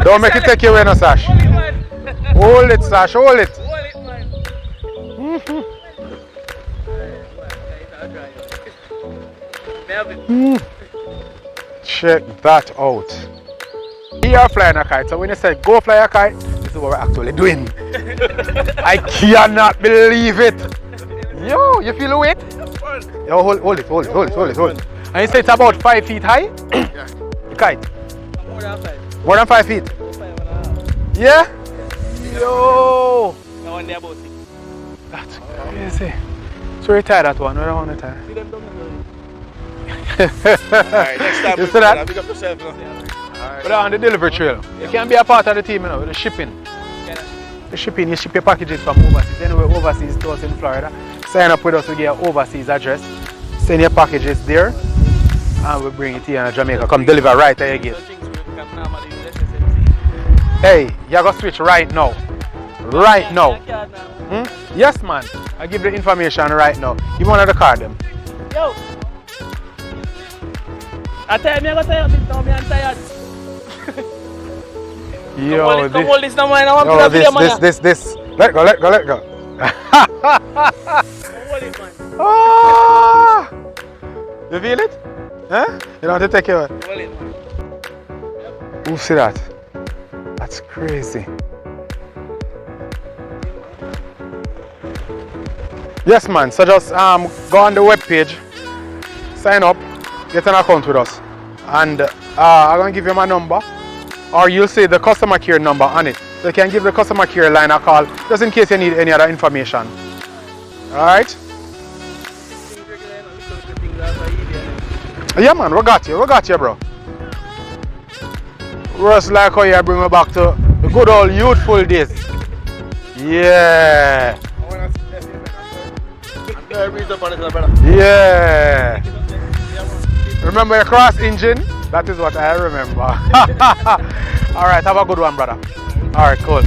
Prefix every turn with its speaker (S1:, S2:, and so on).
S1: Don't make it take you away, no, Sash. Hold it, Sash, hold it. Check that out. We are flying a kite, so when you say go fly a kite, this is what we're actually doing. I cannot believe it. Yo, you feel the weight? Yo, hold it. And you say it's about 5 feet high?
S2: Yeah.
S1: The kite?
S3: More than 5.
S1: More than 5 feet?
S3: 5.5.
S1: Yeah? Yo!
S3: Now one day about 6.
S1: That's crazy. So you tie that one, where do I want to tie?
S3: See them down
S2: Alright, next time
S1: You see that?
S2: pick up yourself now.
S1: But on the delivery trail, you can be a part of the team, you know, with the shipping. The shipping, you ship your packages from overseas. Anywhere overseas to us in Florida, sign up with us to get your overseas address. Send your packages there, and we'll bring it here in Jamaica. Come deliver right at your gate. Hey, you gotta switch right now. Right now. Yes, man. I give the information right now. You want to card them?
S3: Yo! I tell me, I got tired. I'm tired.
S1: Yo,
S3: come hold this now, man. I want
S1: yo,
S3: to play, man.
S1: this. Let go.
S3: Come hold it, man.
S1: Ah! You feel it? Huh? You don't have to take care of it.
S3: Hold it, man.
S1: Who see that? That's crazy. Yes, man. So just go on the webpage, sign up, get an account with us, and I'm gonna give you my number, or you'll see the customer care number on it. So you can give the customer care line a call, just in case you need any other information. All right? Yeah, man. We got you, bro. Just like how you bring me back to the good old youthful days. Yeah. Yeah. Remember your cross engine? That is what I remember. Alright, have a good one, brother. Alright, cool.